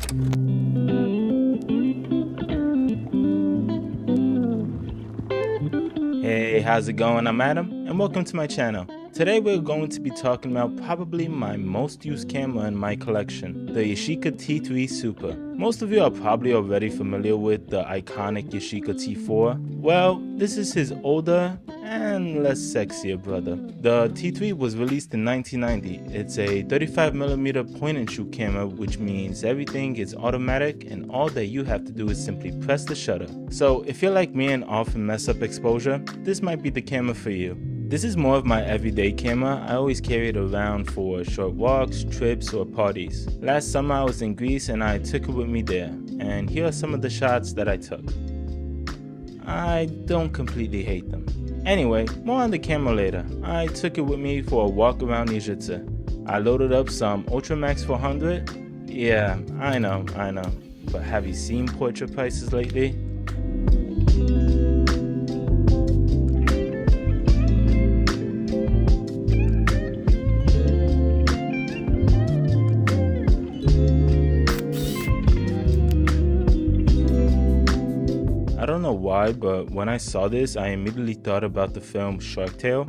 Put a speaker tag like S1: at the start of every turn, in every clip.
S1: Hey, how's it going? I'm Adam, and welcome to my channel. Today we're going to be talking about probably my most used camera in my collection, the Yashica T3 Super. Most of you are probably already familiar with the iconic Yashica T4. Well, this is his older and less sexier brother. The T3 was released in 1990. It's a 35mm point-and-shoot camera, which means everything is automatic and all that you have to do is simply press the shutter. So if you're like me and often mess up exposure, this might be the camera for you. This is more of my everyday camera. I always carry it around for short walks, trips, or parties. Last summer I was in Greece and I took it with me there. And here are some of the shots that I took. I don't completely hate them. Anyway, more on the camera later. I took it with me for a walk around Yashica. I loaded up some Ultramax 400. Yeah, I know. But have you seen portrait prices lately? I don't know why, but when I saw this, I immediately thought about the film Shark Tale.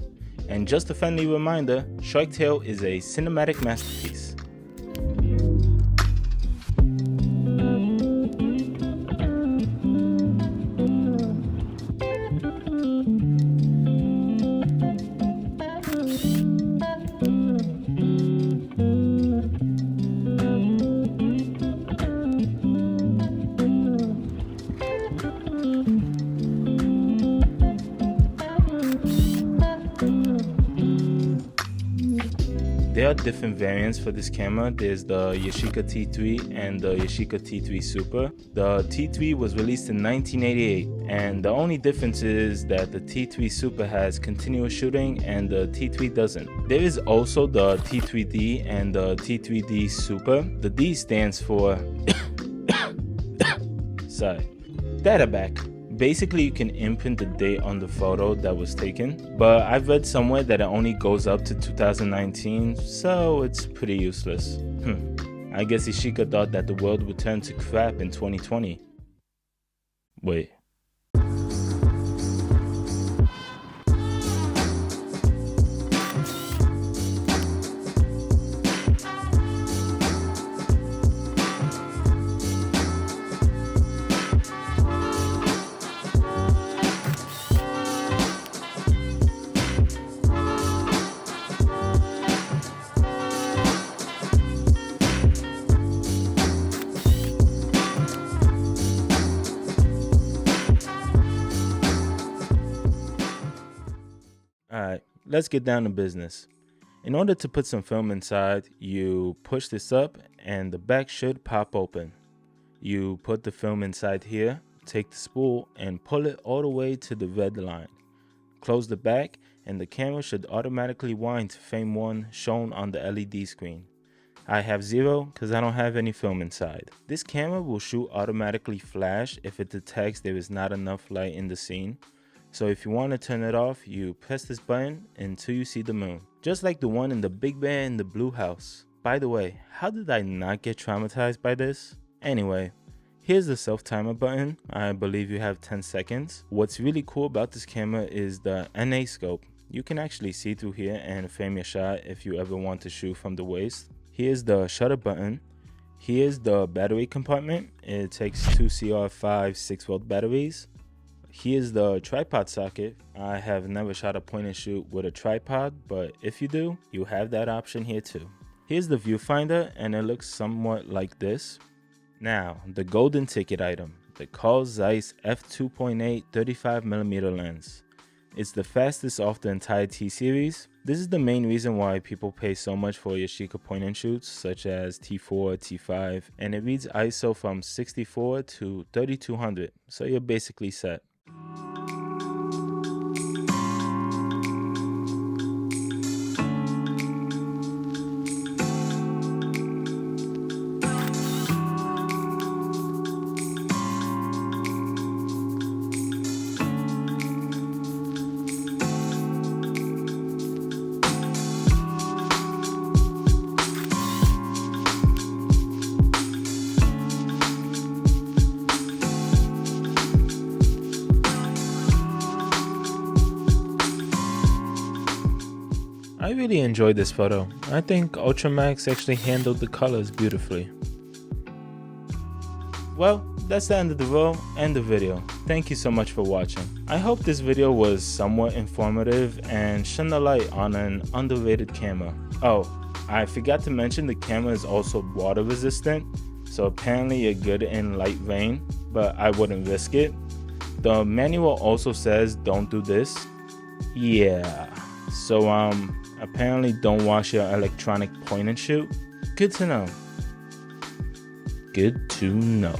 S1: And just a friendly reminder, Shark Tale is a cinematic masterpiece. There are different variants for this camera. There's the Yashica T3 and the Yashica T3 Super. The T3 was released in 1988, and the only difference is that the T3 Super has continuous shooting and the T3 doesn't. There is also the T3D and the T3D Super. The D stands for sorry, data back. Basically, you can imprint the date on the photo that was taken, but I've read somewhere that it only goes up to 2019, so it's pretty useless. I guess Yashica thought that the world would turn to crap in 2020. Wait. Alright, let's get down to business. In order to put some film inside, you push this up and the back should pop open. You put the film inside here, take the spool and pull it all the way to the red line. Close the back and the camera should automatically wind to frame 1 shown on the LED screen. I have 0 because I don't have any film inside. This camera will shoot automatically flash if it detects there is not enough light in the scene. So if you want to turn it off, you press this button until you see the moon. Just like the one in the Big Bear in the Blue House. By the way, how did I not get traumatized by this? Anyway, here's the self-timer button. I believe you have 10 seconds. What's really cool about this camera is the NA scope. You can actually see through here and frame your shot if you ever want to shoot from the waist. Here's the shutter button. Here's the battery compartment. It takes 2 CR5 6V batteries. Here's the tripod socket. I have never shot a point and shoot with a tripod, but if you do, you have that option here too. Here's the viewfinder and it looks somewhat like this. Now, the golden ticket item, the Carl Zeiss f2.8 35mm lens. It's the fastest off the entire T series. This is the main reason why people pay so much for Yashica point and shoots such as T4, T5, and it reads ISO from 64 to 3200, so you're basically set. I really enjoyed this photo. I think Ultramax actually handled the colors beautifully. Well, that's the end of the roll and the video. Thank you so much for watching. I hope this video was somewhat informative and shone a light on an underrated camera. Oh, I forgot to mention the camera is also water resistant, so apparently you're good in light rain, but I wouldn't risk it. The manual also says don't do this. Yeah, so apparently don't wash your electronic point and shoot. Good to know. Good to know.